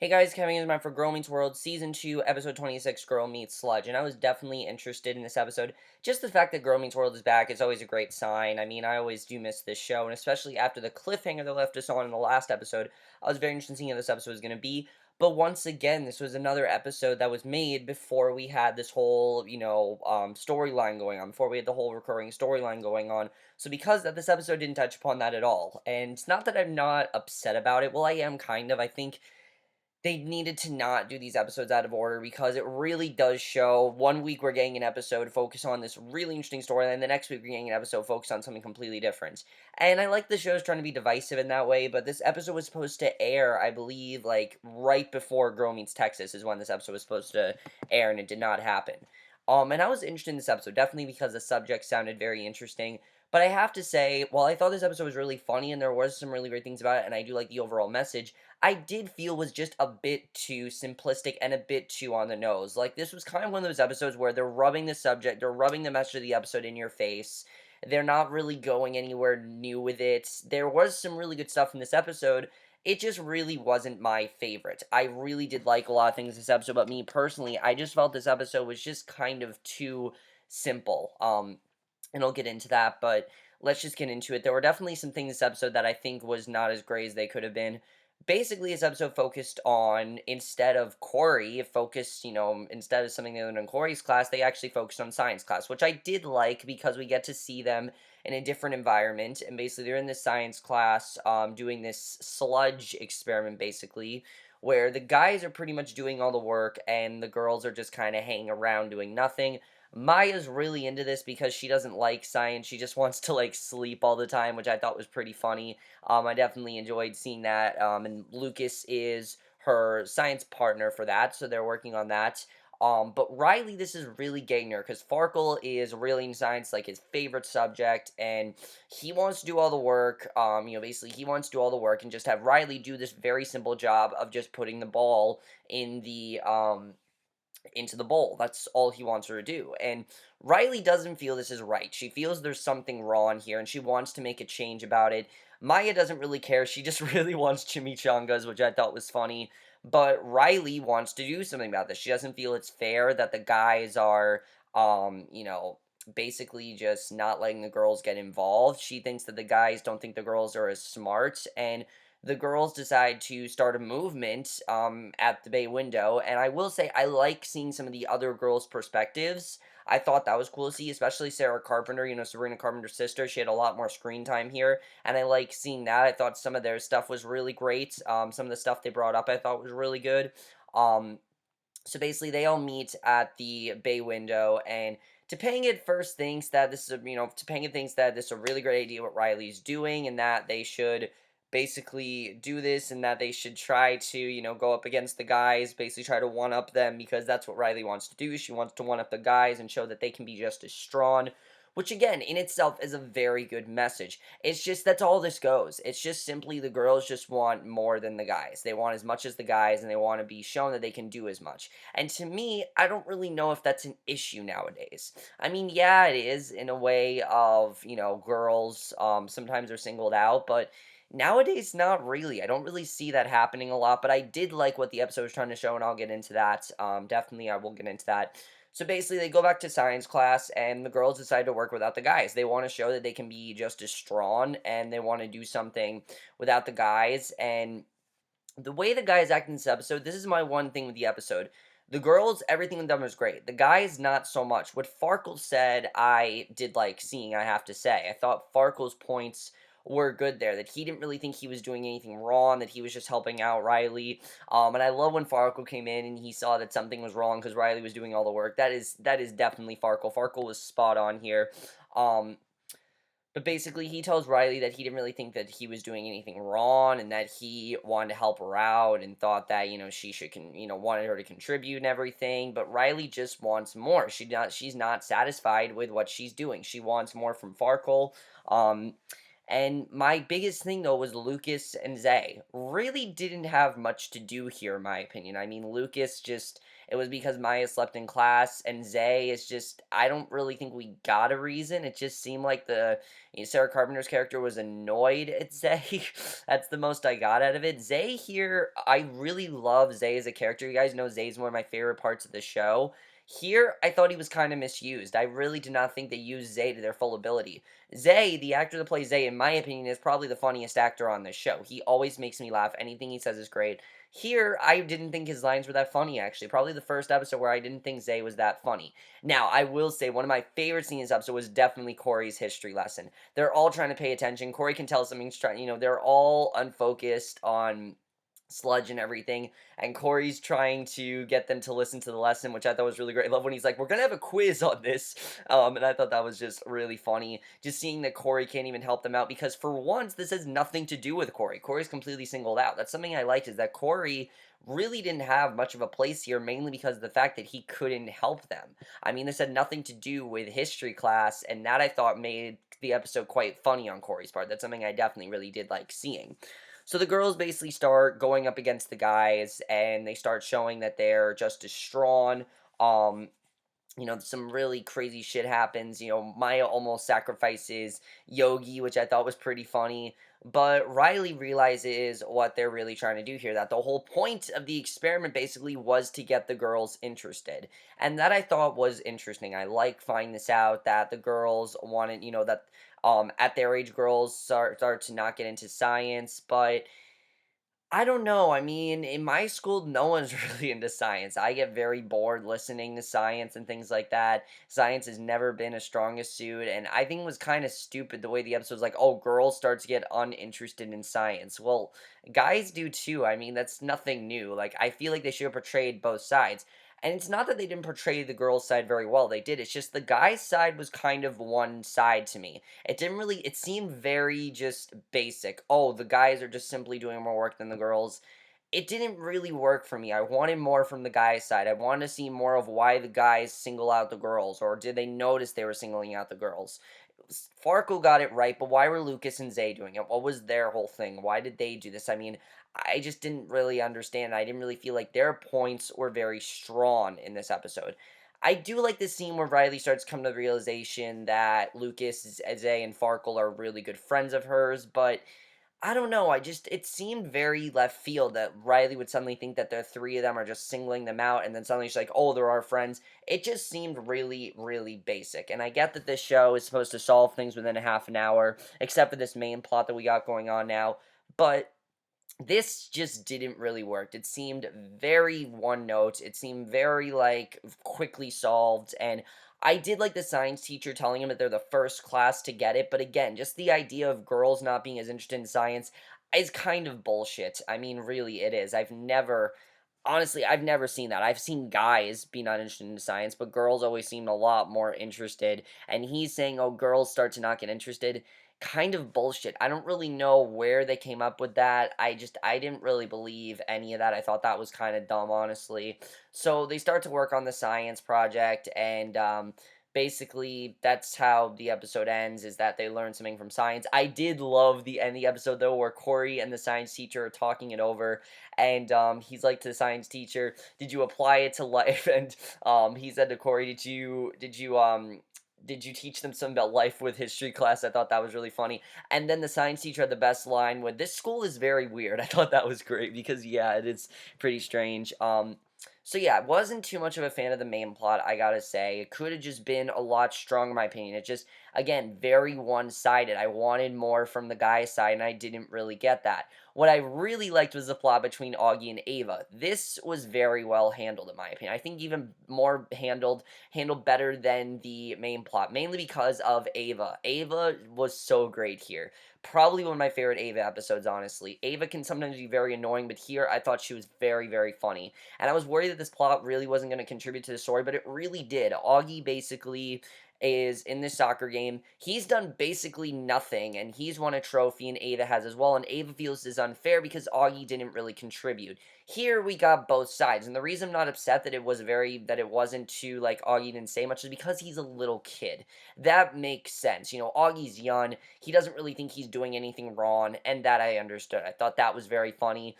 Hey guys, coming in for Girl Meets World Season 2, Episode 26, Girl Meets Sludge, and I was definitely interested in this episode. Just the fact that Girl Meets World is back is always a great sign. I mean, I always do miss this show, and especially after the cliffhanger they left us on in the last episode, I was very interested in seeing how this episode was going to be. But once again, this was another episode that was made before we had this whole, storyline going on, before we had the whole recurring storyline going on. So because that, this episode didn't touch upon that at all. And it's not that I'm not upset about it. Well, I am kind of. I think they needed to not do these episodes out of order because it really does show. One week we're getting an episode focus on this really interesting storyline, and the next week we're getting an episode focused on something completely different. And I like the show's trying to be divisive in that way, but this episode was supposed to air, I believe, like right before Girl Meets Texas is when this episode was supposed to air, and it did not happen. And I was interested in this episode, definitely because the subject sounded very interesting. But I have to say, while I thought this episode was really funny and there was some really great things about it, and I do like the overall message, I did feel was just a bit too simplistic and a bit too on the nose. Like, this was kind of one of those episodes where they're rubbing the subject, they're rubbing the message of the episode in your face. They're not really going anywhere new with it. There was some really good stuff in this episode. It just really wasn't my favorite. I really did like a lot of things in this episode, but me personally, I just felt this episode was just kind of too simple. And I'll get into that, but let's just get into it. There were definitely some things this episode that I think was not as great as they could have been. Basically, this episode focused on, instead of Corey, it focused, instead of something they learned in Corey's class, they actually focused on science class, which I did like because we get to see them in a different environment. And basically, they're in this science class doing this sludge experiment, basically, where the guys are pretty much doing all the work and the girls are just kind of hanging around doing nothing. Maya's really into this because she doesn't like science. She just wants to like sleep all the time, which I thought was pretty funny. I definitely enjoyed seeing that. And Lucas is her science partner for that, so they're working on that. But Riley, this is really getting her because Farkle is really in science, like his favorite subject, and he wants to do all the work. Basically, he wants to do all the work and just have Riley do this very simple job of just putting the ball in the into the bowl. That's all he wants her to do. And Riley doesn't feel this is right. She feels there's something wrong here and she wants to make a change about it. Maya doesn't really care. She just really wants chimichangas, which I thought was funny. But Riley wants to do something about this. She doesn't feel it's fair that the guys are, basically just not letting the girls get involved. She thinks that the guys don't think the girls are as smart, and the girls decide to start a movement at the bay window. And I will say, I like seeing some of the other girls' perspectives. I thought that was cool to see, especially Sarah Carpenter, Sabrina Carpenter's sister. She had a lot more screen time here, and I like seeing that. I thought some of their stuff was really great. Some of the stuff they brought up I thought was really good. Um, so basically, they all meet at the bay window, and Topanga at first thinks that this is Topanga thinks that this is a really great idea what Riley's doing, and that they should basically do this, and that they should try to, go up against the guys, basically try to one up them, because that's what Riley wants to do. She wants to one up the guys and show that they can be just as strong, which again, in itself, is a very good message. It's just that's all this goes. It's just simply the girls just want more than the guys. They want as much as the guys, and they want to be shown that they can do as much. And to me, I don't really know if that's an issue nowadays. I mean, yeah, it is in a way of, girls sometimes are singled out, but nowadays, not really. I don't really see that happening a lot, but I did like what the episode was trying to show, and I'll get into that. Definitely, I will get into that. So basically, they go back to science class, and the girls decide to work without the guys. They want to show that they can be just as strong, and they want to do something without the guys. And the way the guys act in this episode, this is my one thing with the episode. The girls, everything with them was great. The guys, not so much. What Farkle said, I did like seeing, I have to say. I thought Farkle's points were good there, that he didn't really think he was doing anything wrong, that he was just helping out Riley. And I love when Farkle came in and he saw that something was wrong because Riley was doing all the work. That is definitely Farkle. Farkle was spot on here. But basically, he tells Riley that he didn't really think that he was doing anything wrong, and that he wanted to help her out, and thought that she should wanted her to contribute and everything. But Riley just wants more. She's not satisfied with what she's doing. She wants more from Farkle. And my biggest thing though was Lucas and Zay. Really didn't have much to do here, in my opinion. I mean, Lucas just it was because Maya slept in class, and Zay is just I don't really think we got a reason. It just seemed like Sarah Carpenter's character was annoyed at Zay. That's the most I got out of it. Zay here, I really love Zay as a character. You guys know Zay's one of my favorite parts of the show. Here, I thought he was kind of misused. I really did not think they used Zay to their full ability. Zay, the actor that plays Zay, in my opinion, is probably the funniest actor on this show. He always makes me laugh. Anything he says is great. Here, I didn't think his lines were that funny, actually. Probably the first episode where I didn't think Zay was that funny. Now, I will say, one of my favorite scenes in this episode was definitely Corey's history lesson. They're all trying to pay attention. Corey can tell something's trying, they're all unfocused on Sludge and everything, and Corey's trying to get them to listen to the lesson, which I thought was really great. I love when he's like, "We're gonna have a quiz on this," and I thought that was just really funny. Just seeing that Corey can't even help them out because for once, this has nothing to do with Corey. Corey's completely singled out. That's something I liked is that Corey really didn't have much of a place here, mainly because of the fact that he couldn't help them. I mean, this had nothing to do with history class, and that I thought made the episode quite funny on Corey's part. That's something I definitely really did like seeing. So the girls basically start going up against the guys, and they start showing that they're just as strong. Um, some really crazy shit happens. Maya almost sacrifices Yogi, which I thought was pretty funny. But Riley realizes what they're really trying to do here, that the whole point of the experiment basically was to get the girls interested. And that I thought was interesting. I like finding this out, that the girls wanted, that at their age, girls start to not get into science, but I don't know. I mean, in my school, no one's really into science. I get very bored listening to science and things like that. Science has never been a strongest suit, and I think it was kind of stupid the way the episode was like, oh, girls start to get uninterested in science. Well, guys do too. I mean, that's nothing new. Like, I feel like they should have portrayed both sides. And it's not that they didn't portray the girls' side very well. They did. It's just the guys' side was kind of one side to me. It seemed very just basic. Oh, the guys are just simply doing more work than the girls. It didn't really work for me. I wanted more from the guys' side. I wanted to see more of why the guys single out the girls, or did they notice they were singling out the girls? Farkle got it right, but why were Lucas and Zay doing it? What was their whole thing? Why did they do this? I mean, I just didn't really understand. I didn't really feel like their points were very strong in this episode. I do like this scene where Riley starts coming to the realization that Lucas, Zay, and Farkle are really good friends of hers, but I don't know. It seemed very left field that Riley would suddenly think that the three of them are just singling them out, and then suddenly she's like, oh, they're our friends. It just seemed really, really basic. And I get that this show is supposed to solve things within a half an hour, except for this main plot that we got going on now. But this just didn't really work. It seemed very one note. It seemed very like quickly solved, and I did like the science teacher telling him that they're the first class to get it, but again, just the idea of girls not being as interested in science is kind of bullshit. I mean, really it is. I've never seen that. I've seen guys be not interested in science, but girls always seem a lot more interested. And he's saying, oh, girls start to not get interested. Kind of bullshit. I don't really know where they came up with that. I didn't really believe any of that. I thought that was kind of dumb, honestly. So they start to work on the science project, and basically that's how the episode ends, is that they learn something from science. I did love the end of the episode, though, where Corey and the science teacher are talking it over, and he's like to the science teacher, did you apply it to life? And he said to Corey, did you teach them something about life with history class? I thought that was really funny. And then the science teacher had the best line with, this school is very weird. I thought that was great because, yeah, it is pretty strange. So yeah, I wasn't too much of a fan of the main plot, I gotta say. It could have just been a lot stronger, in my opinion. It just, again, very one-sided. I wanted more from the guy's side, and I didn't really get that. What I really liked was the plot between Auggie and Ava. This was very well handled, in my opinion. I think even more handled better than the main plot, mainly because of Ava. Ava was so great here. Probably one of my favorite Ava episodes, honestly. Ava can sometimes be very annoying, but here I thought she was very, very funny. And I was worried that this plot really wasn't going to contribute to the story, but it really did. Auggie basically is in this soccer game. He's done basically nothing, and he's won a trophy, and Ava has as well, and Ava feels this is unfair because Auggie didn't really contribute. Here we got both sides, and the reason I'm not upset that it wasn't too, like, Auggie didn't say much is because he's a little kid. That makes sense. You know, Augie's young, he doesn't really think he's doing anything wrong, and that I understood. I thought that was very funny.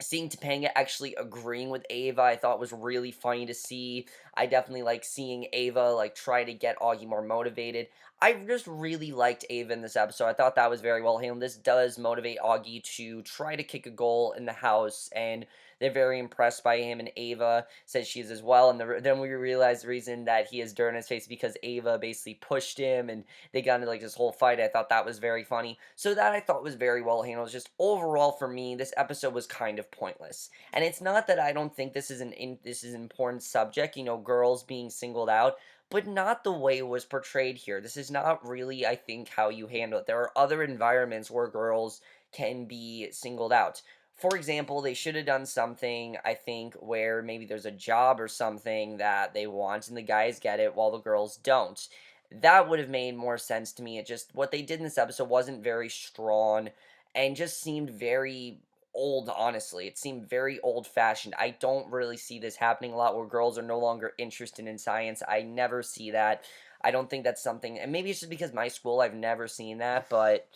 Seeing Topanga actually agreeing with Ava, I thought was really funny to see. I definitely like seeing Ava like try to get Auggie more motivated. I just really liked Ava in this episode. I thought that was very well handled. This does motivate Auggie to try to kick a goal in the house, and they're very impressed by him. And Ava says she is as well. And then we realize the reason that he has dirt in his face is because Ava basically pushed him, and they got into like this whole fight. I thought that was very funny. So that I thought was very well handled. It's just overall for me, this episode was kind of pointless. And it's not that I don't think this is an important subject, you know, girls being singled out, but not the way it was portrayed here. This is not really, I think, how you handle it. There are other environments where girls can be singled out. For example, they should have done something, I think, where maybe there's a job or something that they want and the guys get it while the girls don't. That would have made more sense to me. It just, what they did in this episode wasn't very strong and just seemed very old, honestly. It seemed very old-fashioned. I don't really see this happening a lot where girls are no longer interested in science. I never see that. I don't think that's something, and maybe it's just because my school, I've never seen that, but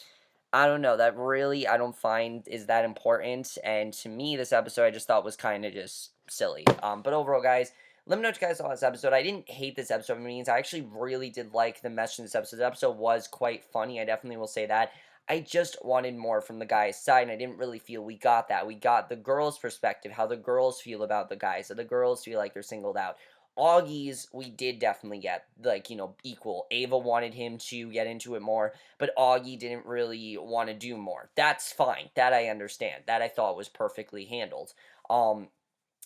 I don't know. That really, I don't find is that important. And to me, this episode I just thought was kind of just silly. But overall, guys, let me know what you guys saw this episode. I didn't hate this episode. It means I actually really did like the message in this episode. The episode was quite funny. I definitely will say that. I just wanted more from the guy's side, and I didn't really feel we got that. We got the girls' perspective, how the girls feel about the guys, so the girls feel like they're singled out. Augie's, we did definitely get, like, you know, equal. Ava wanted him to get into it more, but Auggie didn't really want to do more. That's fine. That I understand. That I thought was perfectly handled. Um,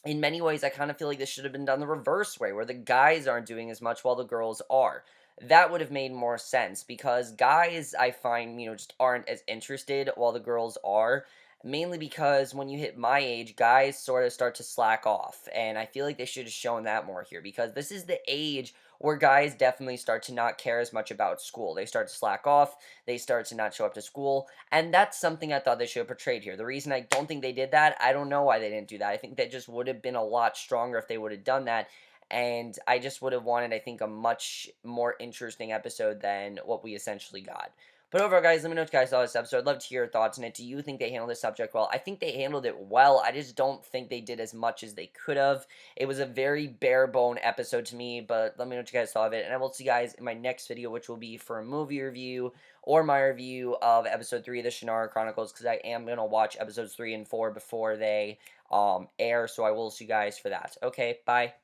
in many ways, I kind of feel like this should have been done the reverse way, where the guys aren't doing as much while the girls are. That would have made more sense because guys, I find, you know, just aren't as interested while the girls are. Mainly because when you hit my age, guys sort of start to slack off. And I feel like they should have shown that more here because this is the age where guys definitely start to not care as much about school. They start to slack off, they start to not show up to school, and that's something I thought they should have portrayed here. The reason I don't think they did that, I don't know why they didn't do that. I think that just would have been a lot stronger if they would have done that. And I just would have wanted, I think, a much more interesting episode than what we essentially got. But overall, guys, let me know what you guys saw this episode. I'd love to hear your thoughts on it. Do you think they handled this subject well? I think they handled it well. I just don't think they did as much as they could have. It was a very bare bone episode to me, but let me know what you guys thought of it. And I will see you guys in my next video, which will be for a movie review or my review of episode 3 of the Shannara Chronicles, because I am going to watch episodes 3 and 4 before they air, so I will see you guys for that. Okay, bye.